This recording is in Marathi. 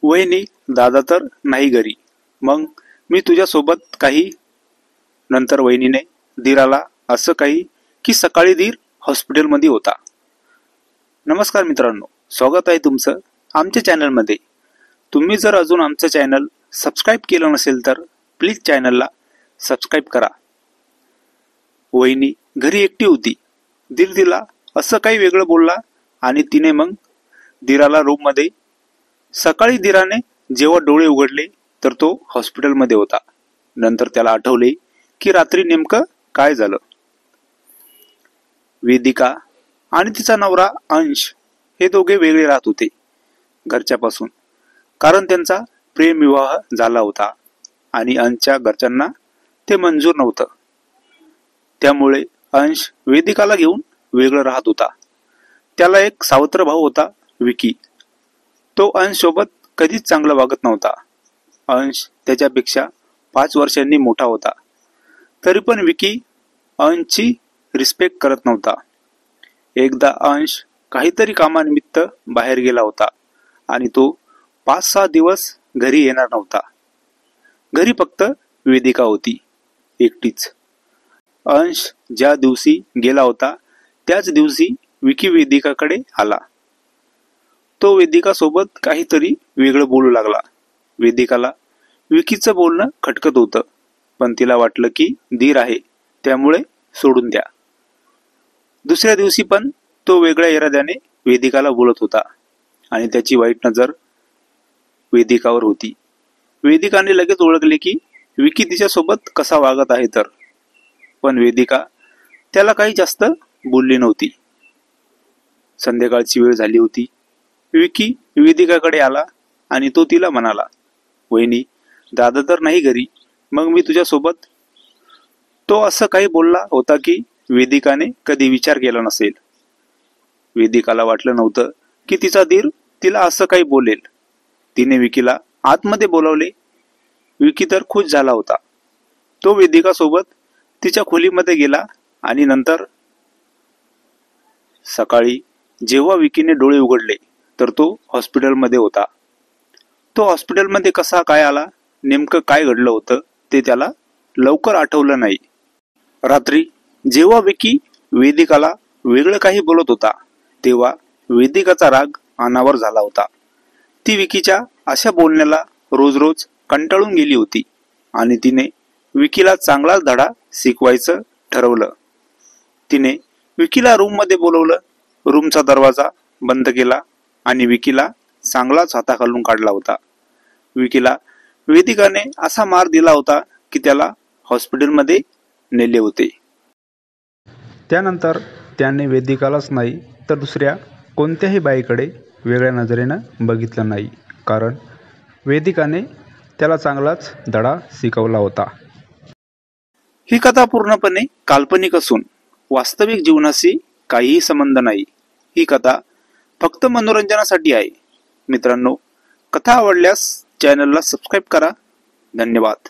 वहिनी, दादा तर नाही घरी, मग मी तुझ्यासोबत काही. नंतर वहिनीने धीराला असं काही की सकाळी धीर हॉस्पिटलमध्ये होता. नमस्कार मित्रांनो, स्वागत आहे तुमचं आमच्या चॅनलमध्ये. तुम्ही जर अजून आमचं चॅनल सबस्क्राईब केलं नसेल तर प्लीज चॅनलला सबस्क्राईब करा. वहिनी घरी एकटी होती. धीर तिला असं काही वेगळं बोलला आणि तिने मग धीराला रूममध्ये. सकाळी धीराने जेव्हा डोळे उघडले तर तो हॉस्पिटलमध्ये होता. नंतर त्याला आठवले की रात्री नेमकं काय झालं. वेदिका आणि तिचा नवरा अंश हे दोघे वेगळे राहत होते घरच्यापासून, कारण त्यांचा प्रेमविवाह झाला होता आणि अंशच्या घरच्यांना ते मंजूर नव्हतं. त्यामुळे अंश वेदिकाला घेऊन वेगळं राहत होता. त्याला एक सावत्र भाऊ होता, विकी. तो अंश सोबत कधीच चांगला वागत नव्हता. अंश त्याच्यापेक्षा 5 वर्षांनी मोठा होता, तरी पण विकी अंशची रिस्पेक्ट करत नव्हता. एकदा अंश काहीतरी कामानिमित्त बाहेर गेला होता आणि तो 5-6 दिवस घरी येणार नव्हता. घरी फक्त वेदिका होती, एकटीच. अंश ज्या दिवशी गेला होता त्याच दिवशी विकी वेदिकाकडे आला. तो वेदिका सोबत काहीतरी वेगळं बोलू लागला. वेदिकाला विकीचं बोलणं खटकत होतं, पण तिला वाटलं की धीर आहे त्यामुळे सोडून द्या. दुसऱ्या दिवशी पण तो वेगळ्या इराद्याने वेदिकाला बोलत होता आणि त्याची वाईट नजर वेदिकावर होती. वेदिकाने लगेच ओळखले की विकी तिच्यासोबत कसा वागत आहे तर, पण वेदिका त्याला काही जास्त बोलली नव्हती. संध्याकाळची वेळ झाली होती. विकी वेदिकाकडे आला आणि तो तिला म्हणाला, वहिनी, दादा तर नाही घरी, मग मी तुझ्यासोबत. तो असं काही बोलला होता की वेदिकाने कधी विचार केला नसेल. वेदिकाला वाटलं नव्हतं की तिचा धीर तिला असं काही बोलेल. तिने विकीला आतमध्ये बोलावले. विकी तर खुश झाला होता. तो वेदिका सोबत तिच्या खोलीमध्ये गेला आणि नंतर सकाळी जेव्हा विकीने डोळे उघडले तर तो हॉस्पिटलमध्ये होता. तो हॉस्पिटलमध्ये कसा काय आला, नेमकं काय घडलं होतं ते त्याला लवकर आठवलं नाही. रात्री जेव्हा विकी वेदिकाला वेगळं काही बोलत होता तेव्हा वेदिकाचा राग अनावर झाला होता. ती विकीच्या अशा बोलण्याला रोज रोज कंटाळून गेली होती आणि तिने विकीला चांगलाच धडा शिकवायचं ठरवलं. तिने विकीला रूममध्ये बोलवलं, रूमचा दरवाजा बंद केला आणि विकीला चांगलाच हाताखालून काढला होता. विकीला वेदिकाने असा मार दिला होता की त्याला हॉस्पिटलमध्ये नेले होते. त्यानंतर त्याने वेदिकालाच नाही तर दुसऱ्या कोणत्याही बाईकडे वेगळ्या नजरेनं बघितलं नाही, कारण वेदिकाने त्याला चांगलाच धडा शिकवला होता. ही कथा पूर्णपणे काल्पनिक असून वास्तविक जीवनाशी काहीही संबंध नाही. ही कथा फक्त मनोरंजनासाठी आहे. मित्रांनो, कथा आवडल्यास चॅनलला सबस्क्राईब करा. धन्यवाद.